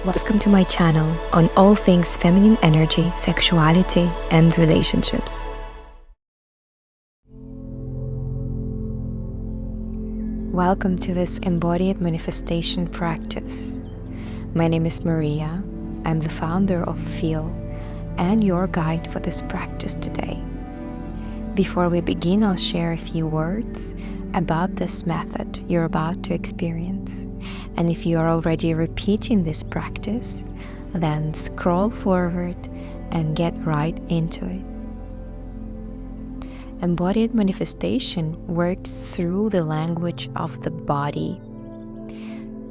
Welcome to my channel on all things feminine energy, sexuality, and relationships. Welcome to this embodied manifestation practice. My name is Maria. I'm the founder of Feel and your guide for this practice today. Before we begin, I'll share a few words about this method you're about to experience. And if you are already repeating this practice, then scroll forward and get right into it. Embodied manifestation works through the language of the body.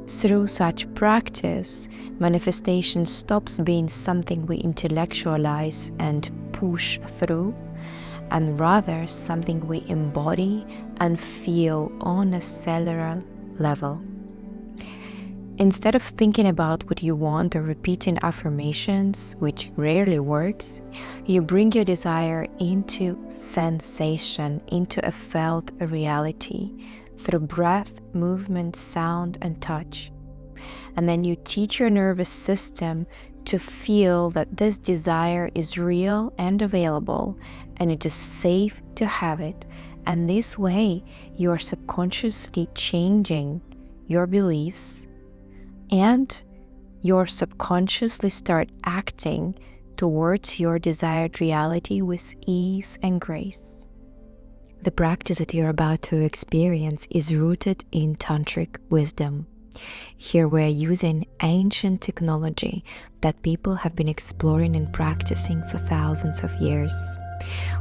Through such practice, manifestation stops being something we intellectualize and push through, and rather something we embody and feel on a cellular level. Instead of thinking about what you want or repeating affirmations, which rarely works, you bring your desire into sensation, into a felt reality through breath, movement, sound, and touch. And then you teach your nervous system to feel that this desire is real and available, and it is safe to have it. And this way, you are subconsciously changing your beliefs, and you're subconsciously start acting towards your desired reality with ease and grace. The practice that you're about to experience is rooted in Tantric wisdom. Here we're using ancient technology that people have been exploring and practicing for thousands of years.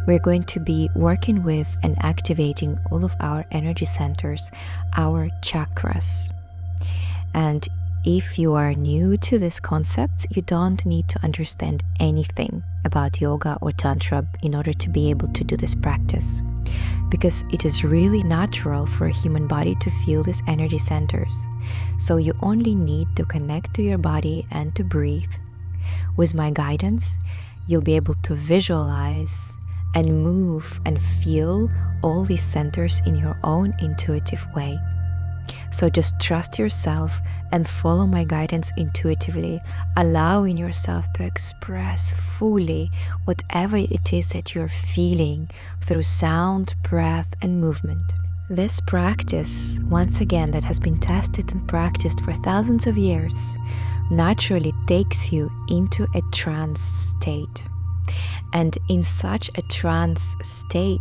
We're going to be working with and activating all of our energy centers, our chakras. And if you are new to this concept, you don't need to understand anything about yoga or tantra in order to be able to do this practice, because it is really natural for a human body to feel these energy centers. So you only need to connect to your body and to breathe. With my guidance, you'll be able to visualize and move and feel all these centers in your own intuitive way. So just trust yourself and follow my guidance intuitively, allowing yourself to express fully whatever it is that you're feeling through sound, breath, and movement. This practice, once again, that has been tested and practiced for thousands of years, naturally takes you into a trance state. And in such a trance state,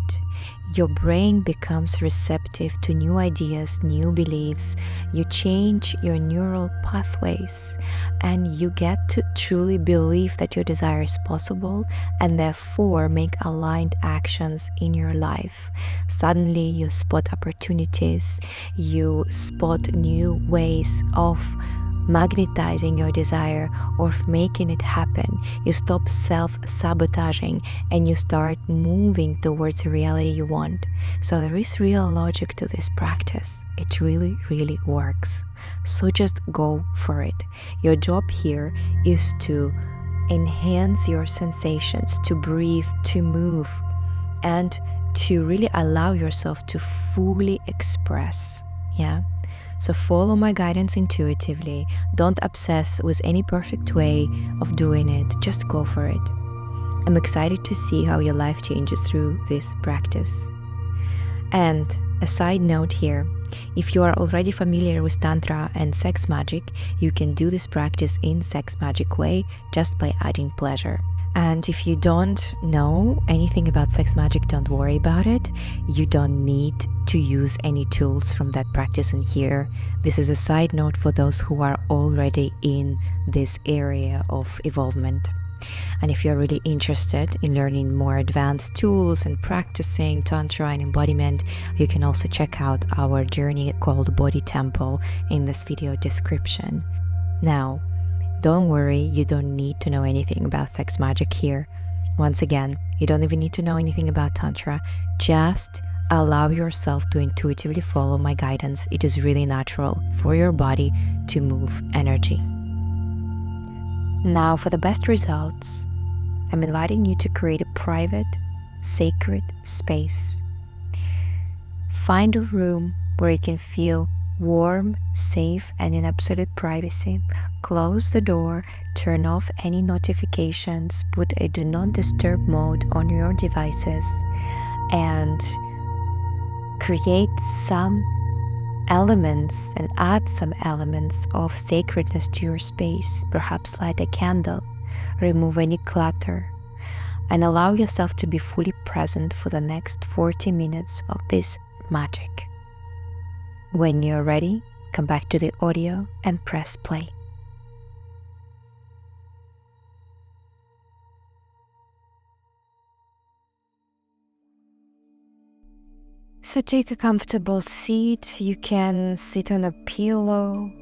your brain becomes receptive to new ideas, new beliefs. You change your neural pathways, and you get to truly believe that your desire is possible, and therefore make aligned actions in your life. Suddenly you spot opportunities, you spot new ways of magnetizing your desire or making it happen. You stop self-sabotaging and you start moving towards the reality you want. So there is real logic to this practice. It really, really works. So just go for it. Your job here is to enhance your sensations, to breathe, to move, and to really allow yourself to fully express. Yeah? So follow my guidance intuitively. Don't obsess with any perfect way of doing it. Just go for it. I'm excited to see how your life changes through this practice. And a side note here, if you are already familiar with Tantra and sex magic, you can do this practice in sex magic way just by adding pleasure. And if you don't know anything about sex magic, don't worry about it. You don't need to use any tools from that practice in here. This is a side note for those who are already in this area of evolvement. And if you're really interested in learning more advanced tools and practicing Tantra and embodiment, you can also check out our journey called Body Temple in this video description. Now, don't worry, you don't need to know anything about sex magic here. Once again, you don't even need to know anything about Tantra. Just allow yourself to intuitively follow my guidance. It is really natural for your body to move energy. Now, for the best results, I'm inviting you to create a private, sacred space. Find a room where you can feel warm, safe, and in absolute privacy. Close the door, turn off any notifications, put a do not disturb mode on your devices, and create some elements and add some elements of sacredness to your space. Perhaps light a candle, remove any clutter, and allow yourself to be fully present for the next 40 minutes of this magic. When you're ready, come back to the audio and press play. So take a comfortable seat. You can sit on a pillow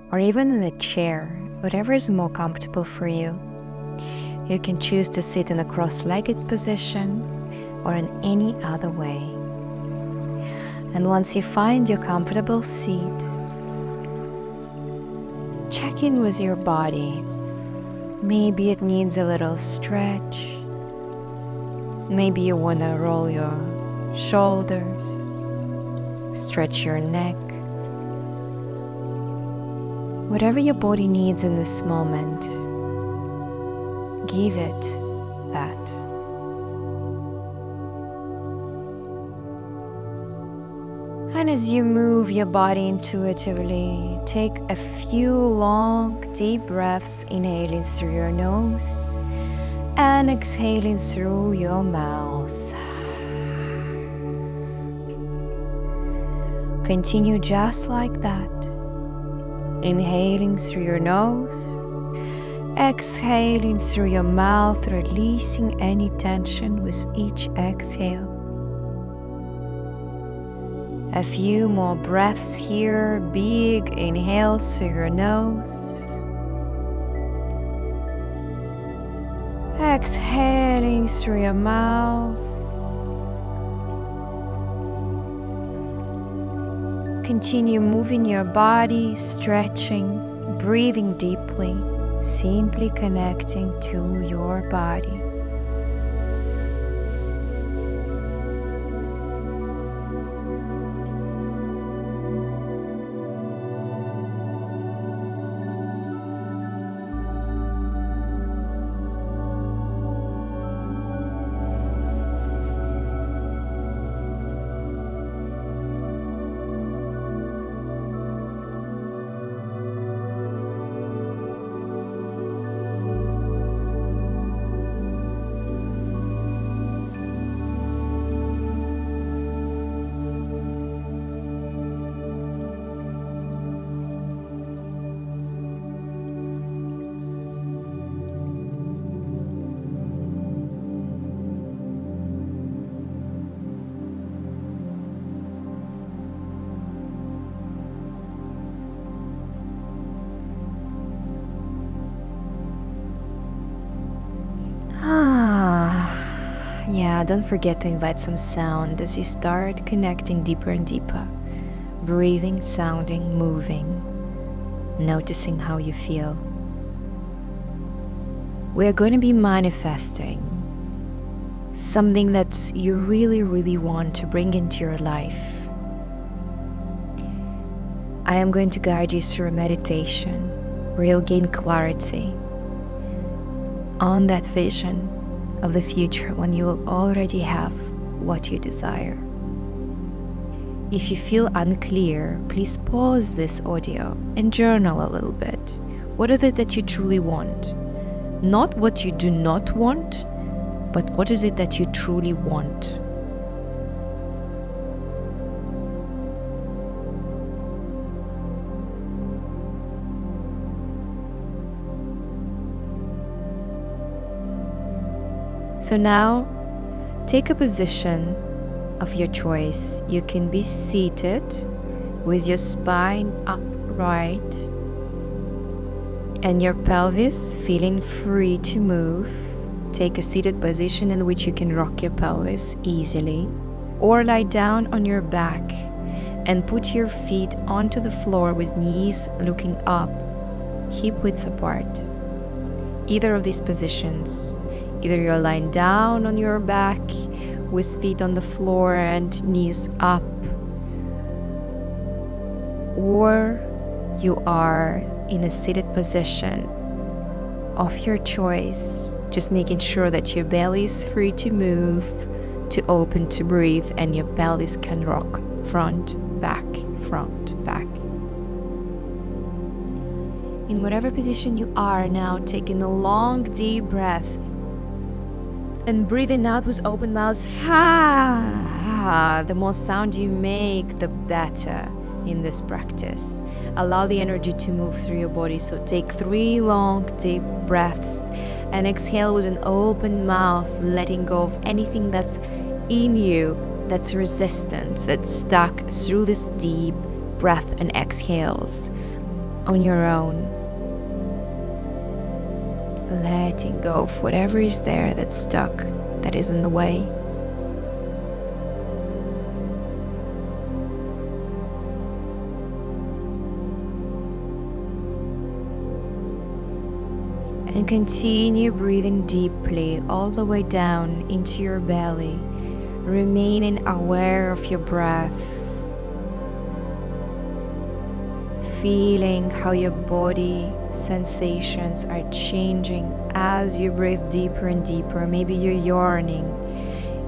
or even in a chair, whatever is more comfortable for you. You can choose to sit in a cross-legged position or in any other way. And once you find your comfortable seat, check in with your body. Maybe it needs a little stretch. Maybe you want to roll your shoulders, stretch your neck. Whatever your body needs in this moment, give it that. And as you move your body intuitively, take a few long, deep breaths, inhaling through your nose and exhaling through your mouth. Continue just like that. Inhaling through your nose, exhaling through your mouth, releasing any tension with each exhale. A few more breaths here. Big inhales through your nose. Exhaling through your mouth. Continue moving your body, stretching, breathing deeply, simply connecting to your body. Yeah, don't forget to invite some sound as you start connecting deeper and deeper. Breathing, sounding, moving, noticing how you feel. We're going to be manifesting something that you really, really want to bring into your life. I am going to guide you through a meditation where you'll gain clarity on that vision of the future when you will already have what you desire. If you feel unclear, please pause this audio and journal a little bit. What is it that you truly want? Not what you do not want, but what is it that you truly want? So now, take a position of your choice. You can be seated with your spine upright and your pelvis feeling free to move. Take a seated position in which you can rock your pelvis easily, or lie down on your back and put your feet onto the floor with knees looking up, hip width apart. Either of these positions. Either you're lying down on your back with feet on the floor and knees up, or you are in a seated position of your choice, just making sure that your belly is free to move, to open, to breathe, and your pelvis can rock front, back, front, back. In whatever position you are now, taking a long, deep breath and breathing out with open mouth. The more sound you make, the better in this practice. Allow the energy to move through your body. So take 3 long, deep breaths and exhale with an open mouth, letting go of anything that's in you, that's resistance, that's stuck through this deep breath and exhales on your own. Letting go of whatever is there that's stuck, that is in the way. And continue breathing deeply all the way down into your belly, remaining aware of your breath, feeling how your body sensations are changing as you breathe deeper and deeper. Maybe you're yawning,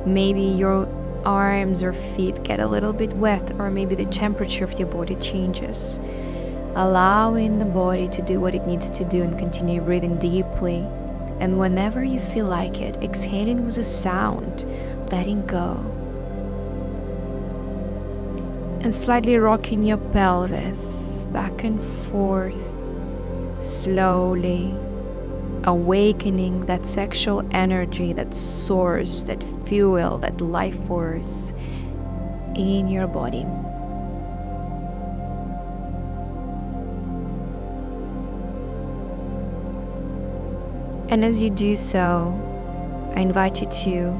maybe your arms or feet get a little bit wet, or maybe the temperature of your body changes. Allowing the body to do what it needs to do and continue breathing deeply. And whenever you feel like it, exhaling with a sound, letting go. And slightly rocking your pelvis back and forth, slowly awakening that sexual energy, that source, that fuel, that life force in your body. And as you do so, I invite you to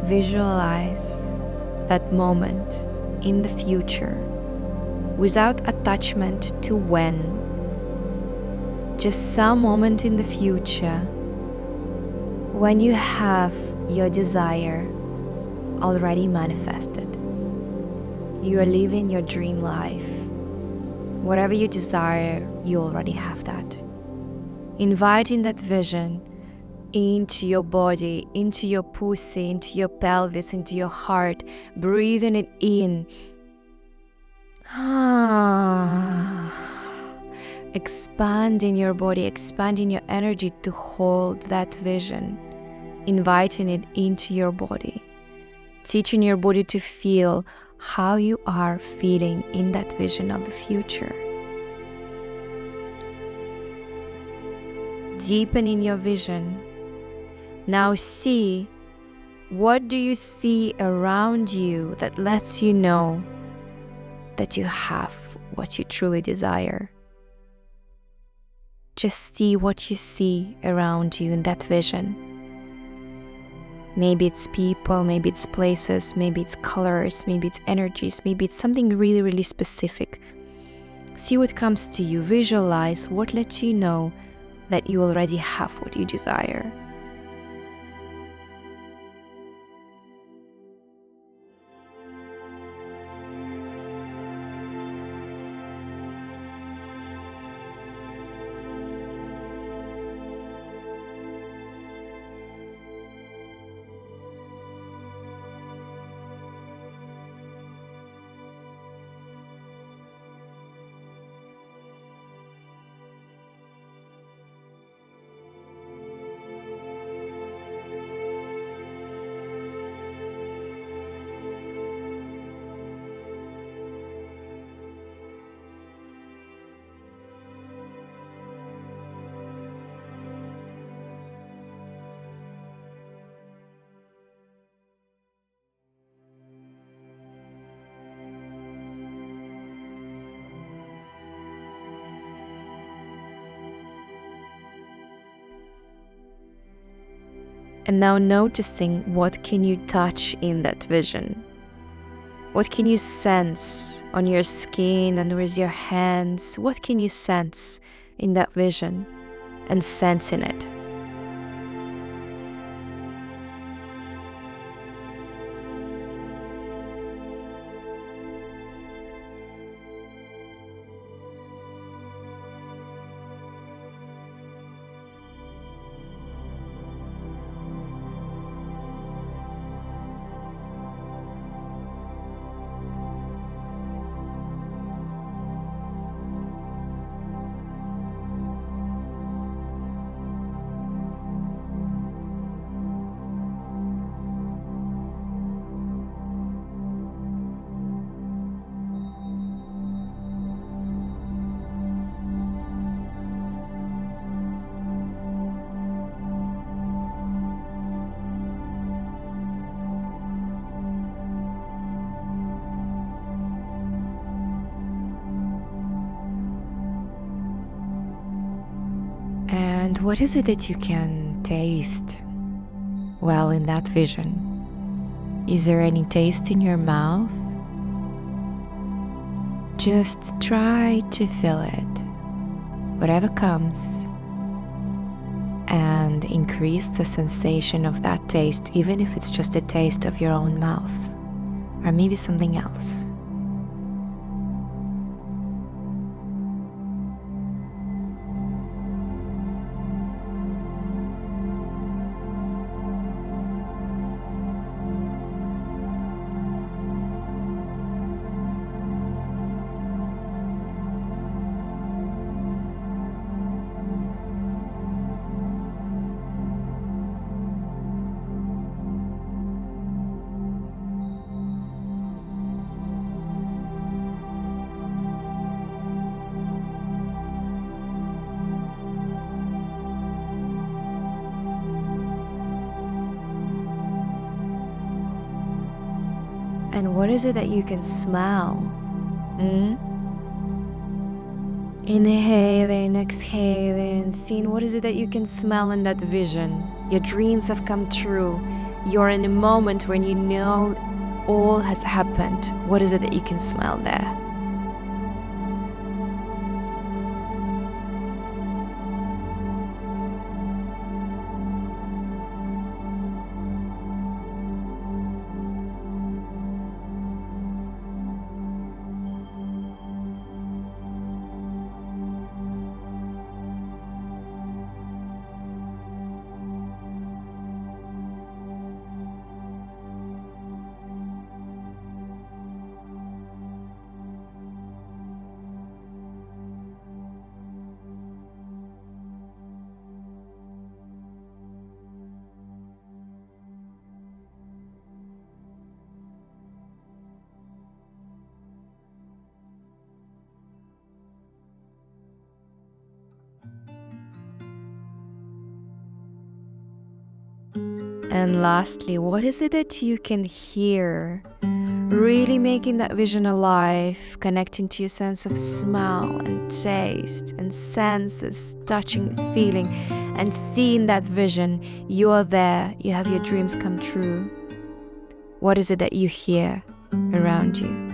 visualize that moment in the future without attachment to when. Just some moment in the future when you have your desire already manifested. You are living your dream life. Whatever you desire, you already have that. Inviting that vision into your body, into your pussy, into your pelvis, into your heart, breathing it in. Expanding your body, expanding your energy to hold that vision, inviting it into your body, teaching your body to feel how you are feeling in that vision of the future. Deepen in your vision. Now see, what do you see around you that lets you know that you have what you truly desire? Just see what you see around you in that vision. Maybe it's people, maybe it's places, maybe it's colors, maybe it's energies, maybe it's something really, really specific. See what comes to you. Visualize what lets you know that you already have what you desire. And now noticing what can you touch in that vision. What can you sense on your skin and with your hands? What can you sense in that vision and sensing it? And what is it that you can taste while in that vision? Is there any taste in your mouth? Just try to feel it, whatever comes, and increase the sensation of that taste, even if it's just a taste of your own mouth, or maybe something else. And what is it that you can smell? Inhaling, exhaling, seeing what is it that you can smell in that vision. Your dreams have come true. You're in a moment when you know all has happened. What is it that you can smell there? And lastly, what is it that you can hear? Really making that vision alive, connecting to your sense of smell and taste and senses, touching, feeling, and seeing that vision. You are there, you have your dreams come true. What is it that you hear around you?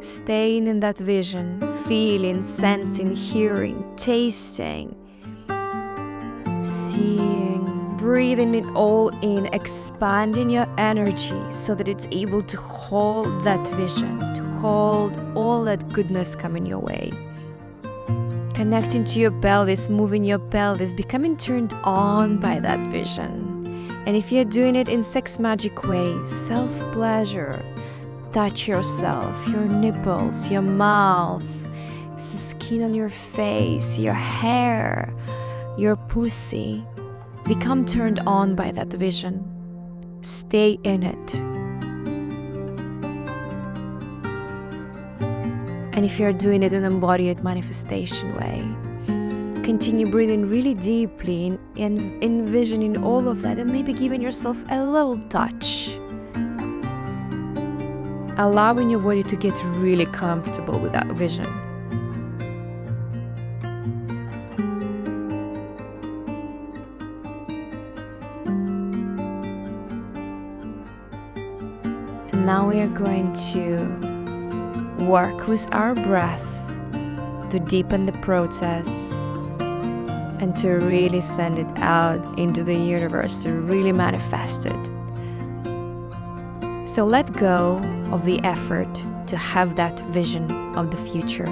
Staying in that vision, feeling, sensing, hearing, tasting, seeing, breathing it all in, expanding your energy so that it's able to hold that vision, to hold all that goodness coming your way. Connecting to your pelvis, moving your pelvis, becoming turned on by that vision. And if you're doing it in sex magic way, self-pleasure, touch yourself, your nipples, your mouth, the skin on your face, your hair, your pussy. Become turned on by that vision. Stay in it. And if you're doing it in an embodied manifestation way, continue breathing really deeply and envisioning all of that, and maybe giving yourself a little touch. Allowing your body to get really comfortable with that vision. And now we are going to work with our breath to deepen the process and to really send it out into the universe, to really manifest it. So let go of the effort to have that vision of the future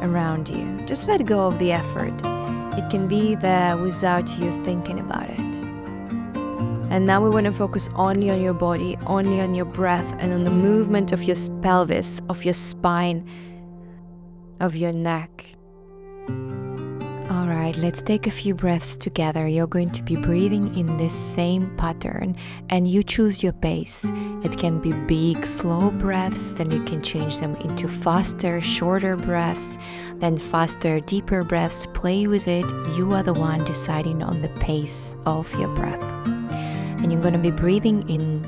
around you. Just let go of the effort. It can be there without you thinking about it. And now we want to focus only on your body, only on your breath, and on the movement of your pelvis, of your spine, of your neck. Alright, Alright, let's take a few breaths together. You're going to be breathing in this same pattern and you choose your pace. It can be big, slow breaths, then you can change them into faster, shorter breaths, then faster, deeper breaths. Play with it. You are the one deciding on the pace of your breath. And you're going to be breathing in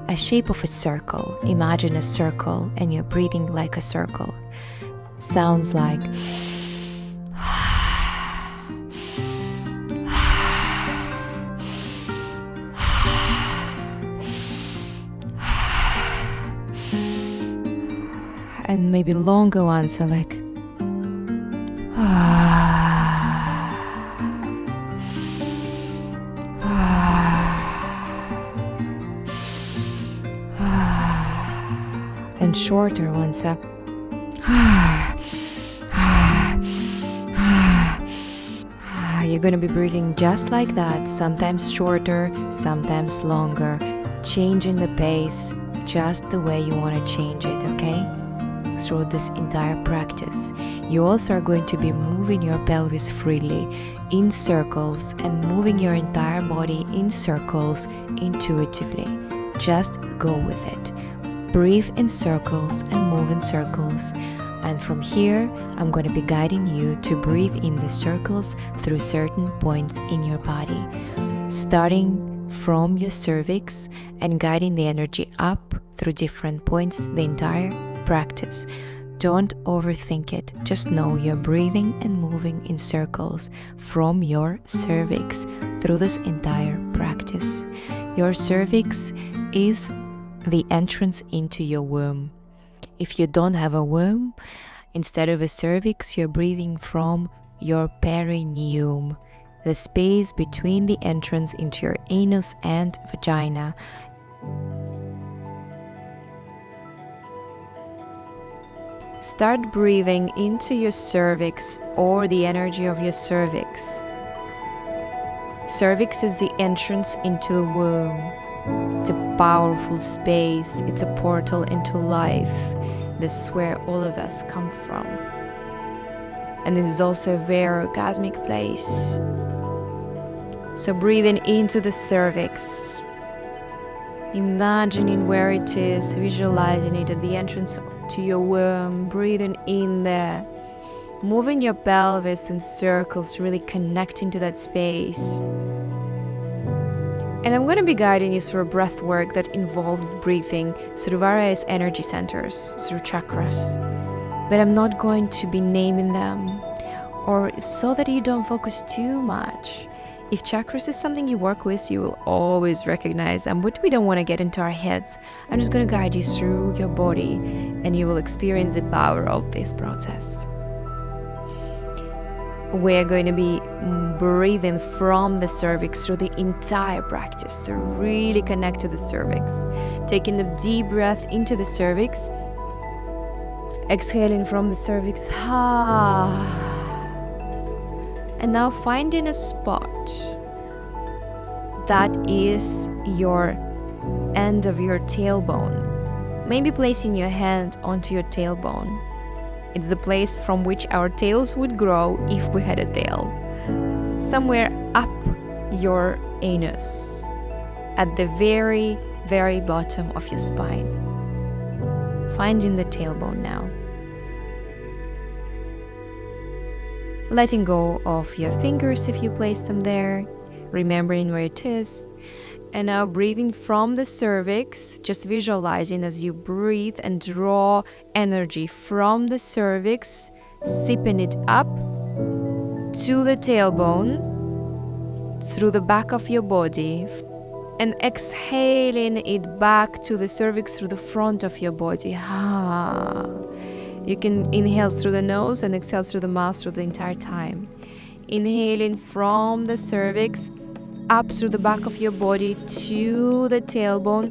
a shape of a circle. Imagine a circle and you're breathing like a circle. Sounds like and maybe longer ones are like and shorter ones are you're going to be breathing just like that, sometimes shorter, sometimes longer, changing the pace just the way you want to change it, okay? Through this entire practice. You also are going to be moving your pelvis freely in circles and moving your entire body in circles intuitively. Just go with it. Breathe in circles and move in circles. And from here, I'm going to be guiding you to breathe in the circles through certain points in your body, starting from your cervix and guiding the energy up through different points the entire practice. Don't overthink it. Just know you're breathing and moving in circles from your cervix through this entire practice. Your cervix is the entrance into your womb. If you don't have a womb, instead of a cervix, you're breathing from your perineum, the space between the entrance into your anus and vagina. Start breathing into your cervix or the energy of your cervix. Cervix is the entrance into the womb. It's a powerful space. It's a portal into life. This is where all of us come from. And this is also a very orgasmic place. So breathing into the cervix. Imagining where it is, visualizing it at the entrance to your womb, breathing in there. Moving your pelvis in circles, really connecting to that space. And I'm going to be guiding you through a breath work that involves breathing through various energy centers, through chakras. But I'm not going to be naming them, or so that you don't focus too much. If chakras is something you work with, you will always recognize them, but we don't want to get into our heads. I'm just going to guide you through your body, and you will experience the power of this process. We're going to be breathing from the cervix through the entire practice. So really connect to the cervix. Taking a deep breath into the cervix. Exhaling from the cervix. And now finding a spot that is your end of your tailbone. Maybe placing your hand onto your tailbone. It's the place from which our tails would grow if we had a tail. Somewhere up your anus, at the very, very bottom of your spine. Finding the tailbone now. Letting go of your fingers if you place them there, remembering where it is. And now breathing from the cervix, just visualizing as you breathe and draw energy from the cervix, sipping it up to the tailbone, through the back of your body, and exhaling it back to the cervix through the front of your body. You can inhale through the nose and exhale through the mouth through the entire time. Inhaling from the cervix, up through the back of your body to the tailbone,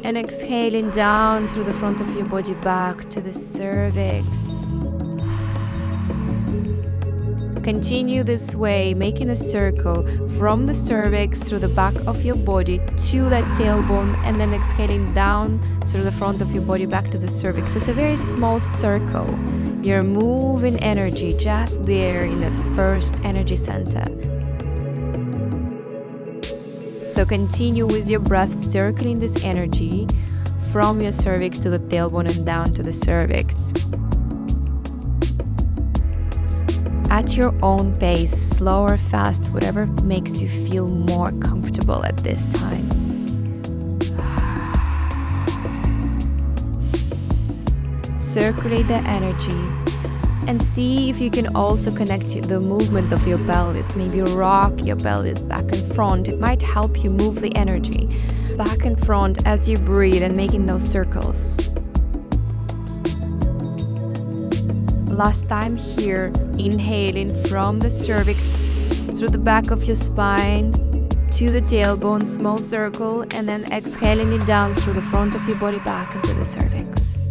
and exhaling down through the front of your body back to the cervix. Continue this way, making a circle from the cervix through the back of your body to that tailbone, and then exhaling down through the front of your body back to the cervix. It's a very small circle. You're moving energy just there in that first energy center. So continue with your breath, circling this energy from your cervix to the tailbone and down to the cervix. At your own pace, slow or fast, whatever makes you feel more comfortable at this time. Circulate the energy and see if you can also connect the movement of your pelvis. Maybe rock your pelvis back and front. It might help you move the energy back and front as you breathe and making those circles. Last time here, inhaling from the cervix through the back of your spine to the tailbone, small circle, and then exhaling it down through the front of your body back into the cervix.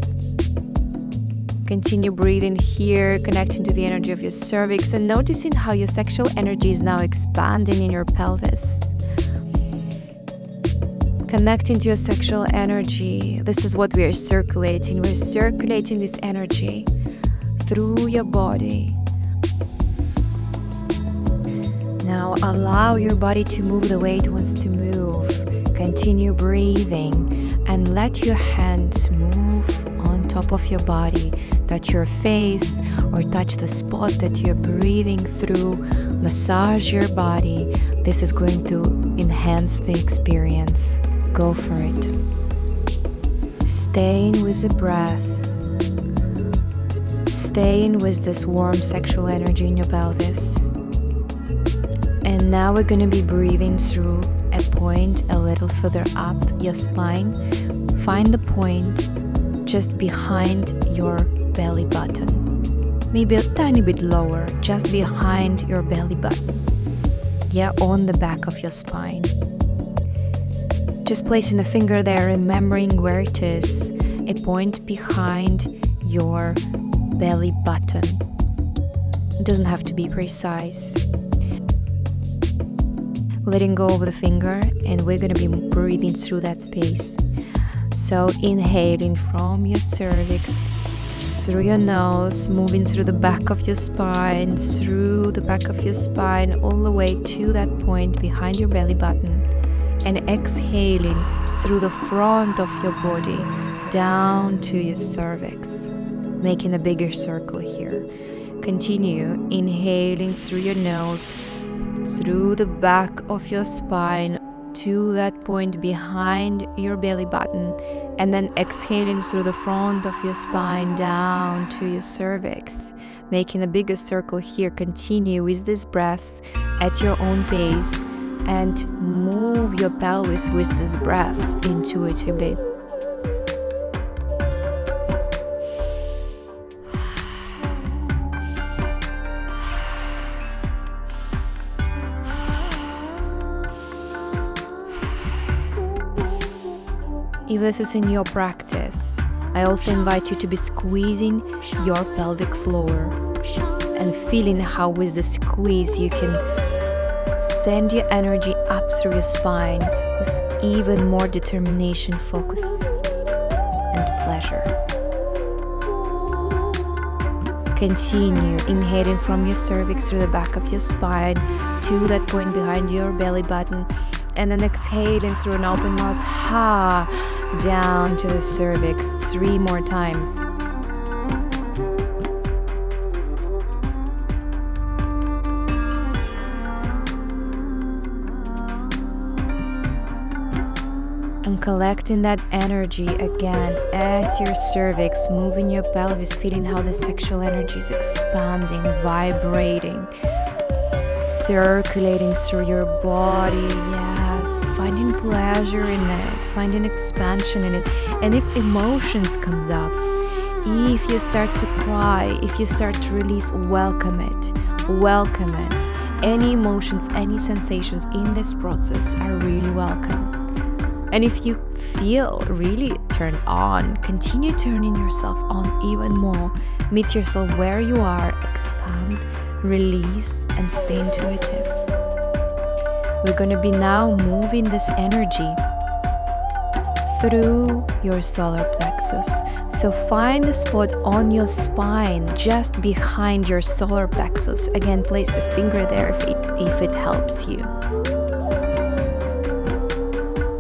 Continue breathing here, connecting to the energy of your cervix and noticing how your sexual energy is now expanding in your pelvis. Connecting to your sexual energy. This is what we are circulating. We're circulating this energy through your body. Now allow your body to move the way it wants to move. Continue breathing and let your hands move on top of your body. Touch your face or touch the spot that you're breathing through. Massage your body. This is going to enhance the experience. Go for it. Staying with the breath. Staying with this warm sexual energy in your pelvis. And now we're going to be breathing through a point a little further up your spine. Find the point just behind your belly button. Maybe a tiny bit lower, just behind your belly button. Yeah, on the back of your spine. Just placing the finger there, remembering where it is. A point behind your belly button. It doesn't have to be precise. Letting go of the finger, and we're going to be breathing through that space. So inhaling from your cervix, through your nose, moving through the back of your spine, through the back of your spine, all the way to that point behind your belly button. And exhaling through the front of your body, down to your cervix. Making a bigger circle here. Continue inhaling through your nose, through the back of your spine to that point behind your belly button, and then exhaling through the front of your spine down to your cervix. Making a bigger circle here. Continue with this breath at your own pace and move your pelvis with this breath intuitively. If this is in your practice, I also invite you to be squeezing your pelvic floor and feeling how with the squeeze you can send your energy up through your spine with even more determination, focus, and pleasure. Continue inhaling from your cervix through the back of your spine to that point behind your belly button, and then exhaling through an open mouth, down to the cervix 3 more times. And collecting that energy again at your cervix, moving your pelvis, feeling how the sexual energy is expanding, vibrating, circulating through your body. Yes, finding pleasure in it, finding expansion in it. And if emotions come up, if you start to cry, if you start to release, welcome it, welcome it. Any emotions, any sensations in this process are really welcome. And if you feel really turned on, continue turning yourself on even more. Meet yourself where you are, expand release, and stay intuitive. We're going to be now moving this energy through your solar plexus. So find a spot on your spine just behind your solar plexus. Again, place the finger there if it helps you.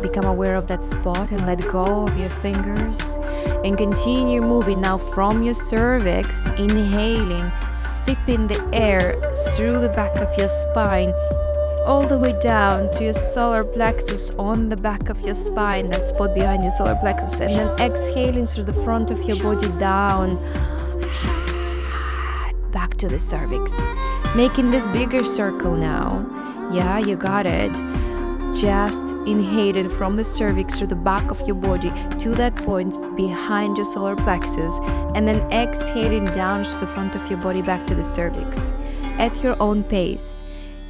Become aware of that spot and let go of your fingers. And continue moving now from your cervix, inhaling, sipping the air through the back of your spine, all the way down to your solar plexus on the back of your spine, that spot behind your solar plexus, and then exhaling through the front of your body down, back to the cervix. Making this bigger circle now. Yeah, you got it. Just inhaling from the cervix through the back of your body to that point behind your solar plexus, and then exhaling down to the front of your body back to the cervix at your own pace.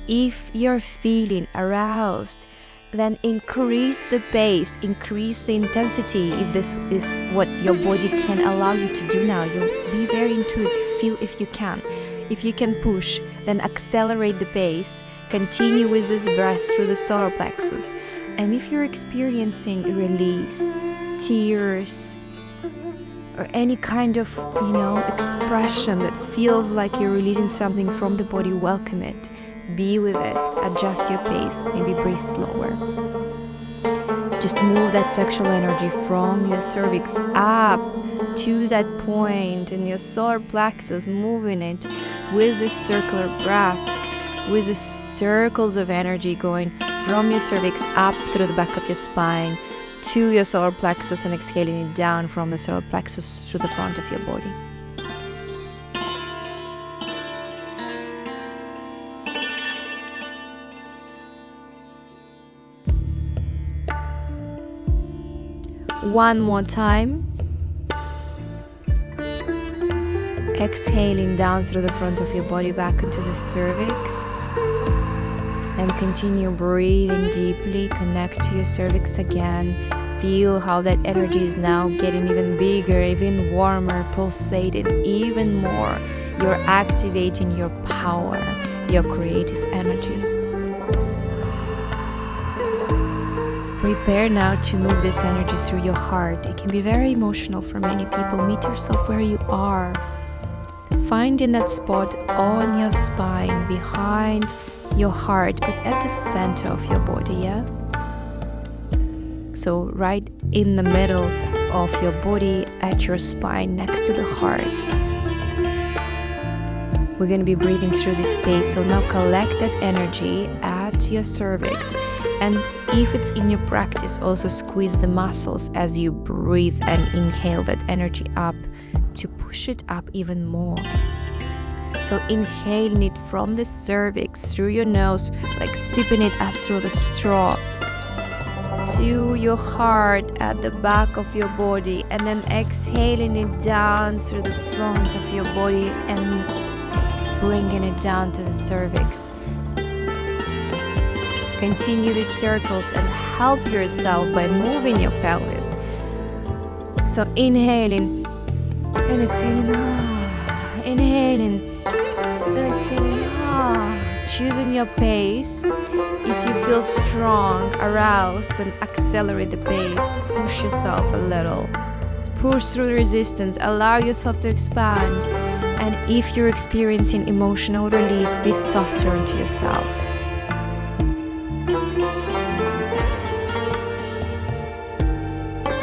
If you're feeling aroused, then increase the pace, increase the intensity if this is what your body can allow you to do now. You'll be very intuitive, feel if you can. If you can push, then accelerate the pace. Continue with this breath through the solar plexus. And if you're experiencing release, tears, or any kind of, expression that feels like you're releasing something from the body, welcome it. Be with it. Adjust your pace. Maybe breathe slower. Just move that sexual energy from your cervix up to that point in your solar plexus, moving it with this circular breath, with the circles of energy going from your cervix up through the back of your spine to your solar plexus, and exhaling it down from the solar plexus to the front of your body. One more time. Exhaling down through the front of your body back into the cervix. And continue breathing deeply. Connect to your cervix again. Feel how that energy is now getting even bigger, even warmer, pulsating even more. You're activating your power, your creative energy. Prepare now to move this energy through your heart. It can be very emotional for many people. Meet yourself where you are. Finding that spot on your spine, behind your heart, but at the center of your body, yeah? So right in the middle of your body, at your spine, next to the heart. We're going to be breathing through this space. So now collect that energy at your cervix. And if it's in your practice, also squeeze the muscles as you breathe and inhale that energy up to push it up even more. So inhaling it from the cervix through your nose, like sipping it as through the straw, to your heart at the back of your body, and then exhaling it down through the front of your body and bringing it down to the cervix. Continue these circles and help yourself by moving your pelvis. So inhaling and exhaling, inhaling and exhaling, choosing your pace. If you feel strong, aroused, then accelerate the pace. Push yourself a little. Push through the resistance. Allow yourself to expand. And if you're experiencing emotional release, be softer onto yourself.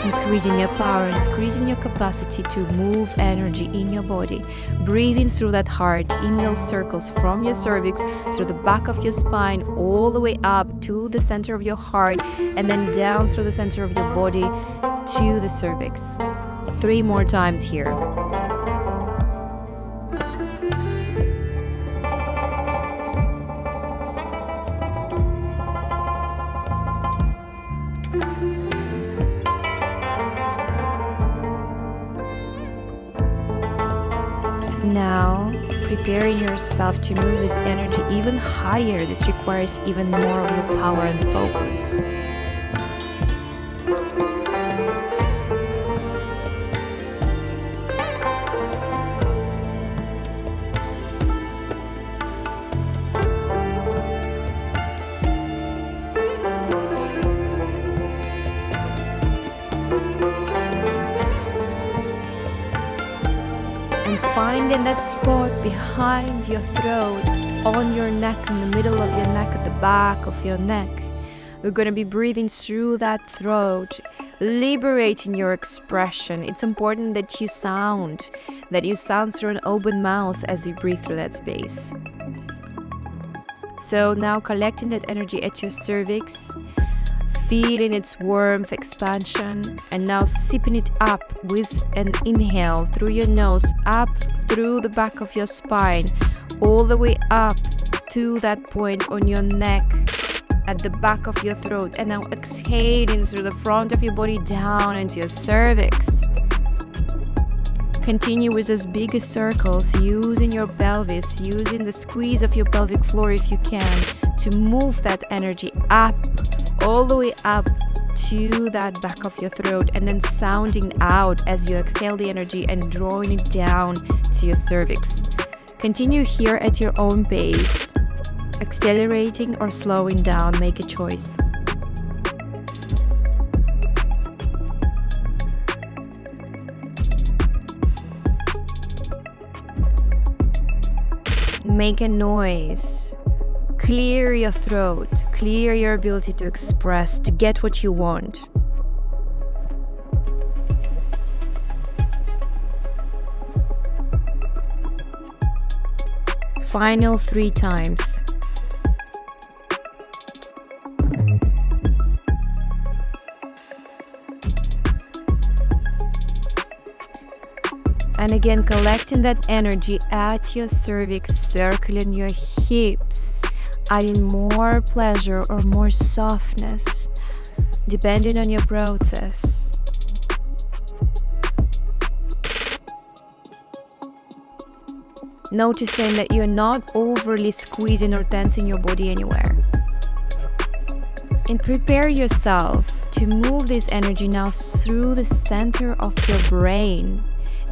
Increasing your power, increasing your capacity to move energy in your body. Breathing through that heart in those circles from your cervix, through the back of your spine, all the way up to the center of your heart, and then down through the center of your body to the cervix. 3 more times here. Now, preparing yourself to move this energy even higher. This requires even more of your power and focus. again, that spot behind your throat, on your neck, in the middle of your neck, at the back of your neck. We're going to be breathing through that throat, liberating your expression. It's important that you sound through an open mouth as you breathe through that space. So now collecting that energy at your cervix, feeling its warmth, expansion, and now sipping it up with an inhale through your nose, up through the back of your spine, all the way up to that point on your neck, at the back of your throat, and now exhaling through the front of your body down into your cervix. Continue with those bigger circles, using your pelvis, using the squeeze of your pelvic floor if you can, to move that energy up, all the way up to that back of your throat, and then sounding out as you exhale the energy and drawing it down to your cervix. Continue here at your own pace, accelerating or slowing down, make a choice. Make a noise. Clear your throat. Clear your ability to express, to get what you want. Final 3 times. And again, collecting that energy at your cervix, circling your hips, adding more pleasure or more softness, depending on your process. Noticing that you're not overly squeezing or tensing your body anywhere. And prepare yourself to move this energy now through the center of your brain.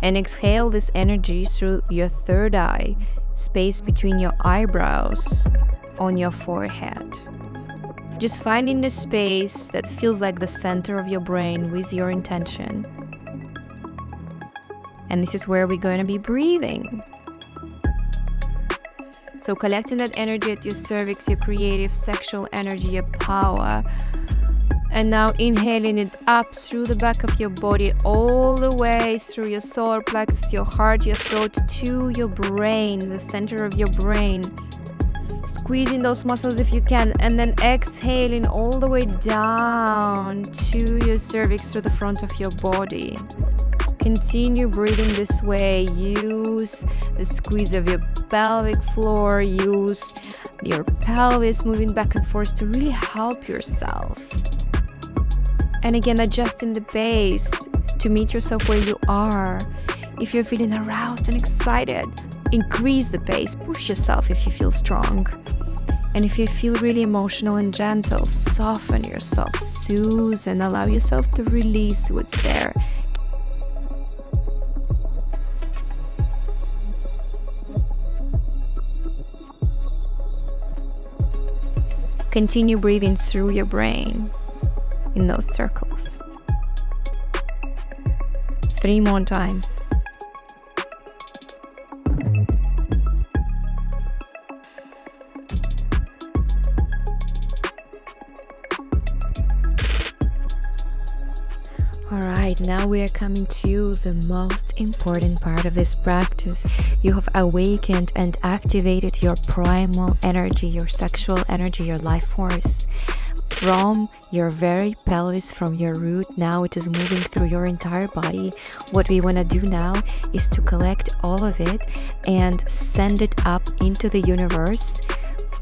And exhale this energy through your third eye, space between your eyebrows, on your forehead. Just finding the space that feels like the center of your brain with your intention. And this is where we're going to be breathing. So collecting that energy at your cervix, your creative sexual energy, your power. And now inhaling it up through the back of your body, all the way through your solar plexus, your heart, your throat, to your brain, the center of your brain. Squeezing those muscles if you can, and then exhaling all the way down to your cervix, through the front of your body. Continue breathing this way. Use the squeeze of your pelvic floor. Use your pelvis moving back and forth to really help yourself. And again, adjusting the pace to meet yourself where you are. If you're feeling aroused and excited, increase the pace. Push yourself if you feel strong. And if you feel really emotional and gentle, soften yourself, soothe, and allow yourself to release what's there. Continue breathing through your brain in those circles. 3 more times. Alright, now we are coming to the most important part of this practice. You have awakened and activated your primal energy, your sexual energy, your life force. From your very pelvis, from your root, now it is moving through your entire body. What we want to do now is to collect all of it and send it up into the universe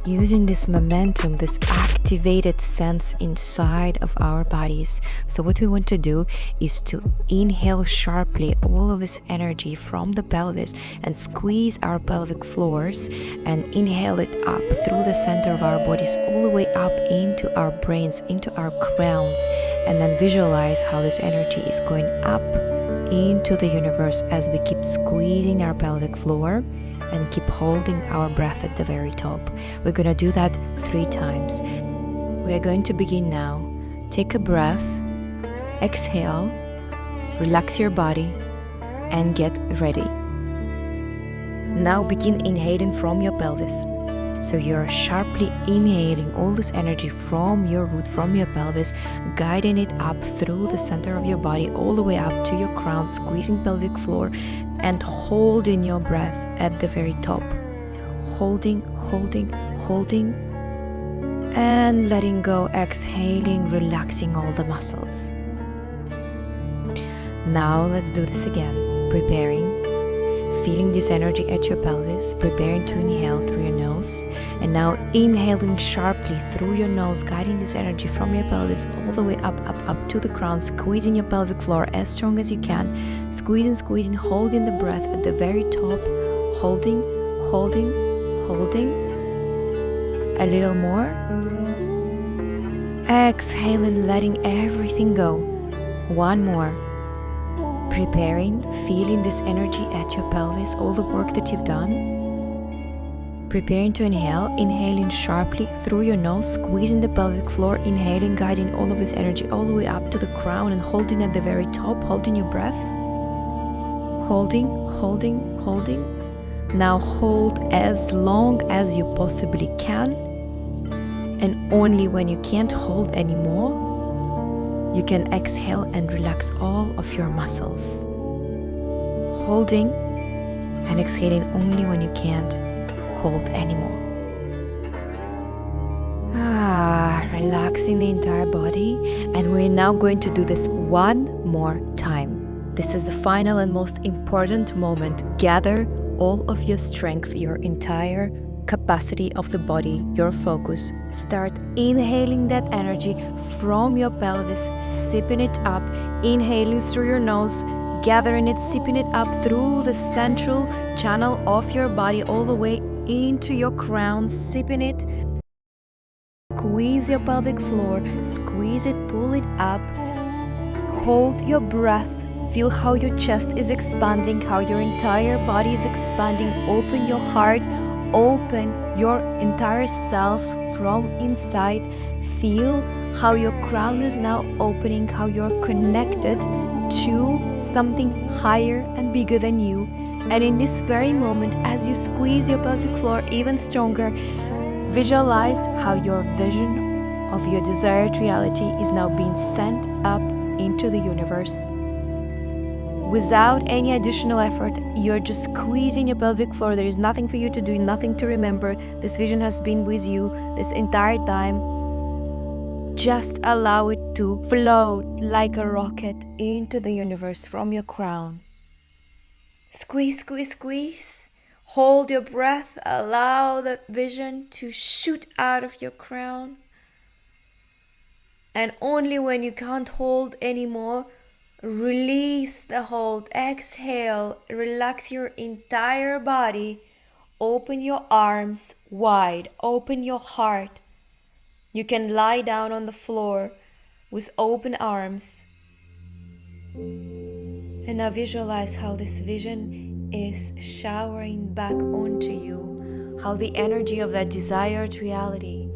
using this momentum, this activated sense inside of our bodies. So what we want to do is to inhale sharply all of this energy from the pelvis and squeeze our pelvic floors and inhale it up through the center of our bodies, all the way up into our brains, into our crowns, and then visualize how this energy is going up into the universe as we keep squeezing our pelvic floor and keep holding our breath at the very top. We're going to do that 3 times. We are going to begin now. Take a breath, exhale, relax your body, and get ready. Now begin inhaling from your pelvis. So you're sharply inhaling all this energy from your root, from your pelvis, guiding it up through the center of your body, all the way up to your crown, squeezing pelvic floor, and holding your breath at the very top. Holding, and letting go, exhaling, relaxing all the muscles. Now let's do this again. Preparing, feeling this energy at your pelvis, preparing to inhale through your nose, and now inhaling sharply through your nose, guiding this energy from your pelvis all the way up to the crown, squeezing your pelvic floor as strong as you can, squeezing, holding the breath at the very top, holding, a little more, exhaling, letting everything go, one more. Preparing, feeling this energy at your pelvis, all the work that you've done. Preparing to inhale, inhaling sharply through your nose, squeezing the pelvic floor, inhaling, guiding all of this energy all the way up to the crown and holding at the very top, holding your breath. Holding. Now hold as long as you possibly can, and only when you can't hold anymore, you can exhale and relax all of your muscles. Holding and exhaling only when you can't hold anymore. Relaxing the entire body, and we're now going to do this one more time. This is the final and most important moment. Gather all of your strength, your entire capacity of the body, your focus. Start inhaling that energy from your pelvis, sipping it up, inhaling through your nose, gathering it, sipping it up through the central channel of your body all the way into your crown, sipping it. Squeeze your pelvic floor, squeeze it, pull it up, hold your breath. Feel how your chest is expanding, how your entire body is expanding. Open your heart, open your entire self from inside. Feel how your crown is now opening, how you're connected to something higher and bigger than you. And in this very moment, as you squeeze your pelvic floor even stronger, visualize how your vision of your desired reality is now being sent up into the universe. Without any additional effort, you're just squeezing your pelvic floor. There is nothing for you to do, nothing to remember. This vision has been with you this entire time. Just allow it to float like a rocket into the universe from your crown. Squeeze. Hold your breath. Allow that vision to shoot out of your crown. And only when you can't hold anymore, release the hold, exhale, relax your entire body, open your arms wide, open your heart. You can lie down on the floor with open arms. And now visualize how this vision is showering back onto you, how the energy of that desired reality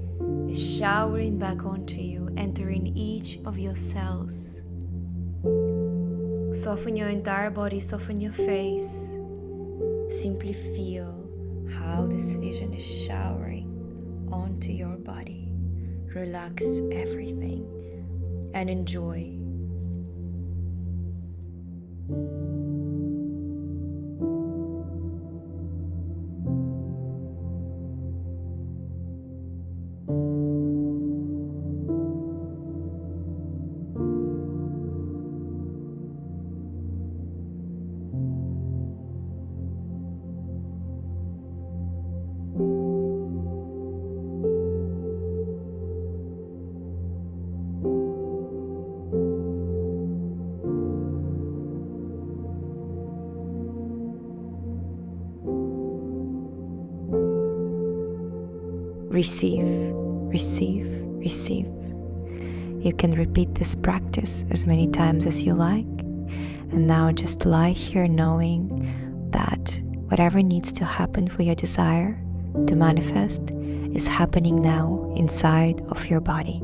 is showering back onto you, entering each of your cells. Soften your entire body, soften your face. Simply feel how this vision is showering onto your body. Relax everything and enjoy. Receive. You can repeat this practice as many times as you like. And now just lie here knowing that whatever needs to happen for your desire to manifest is happening now inside of your body.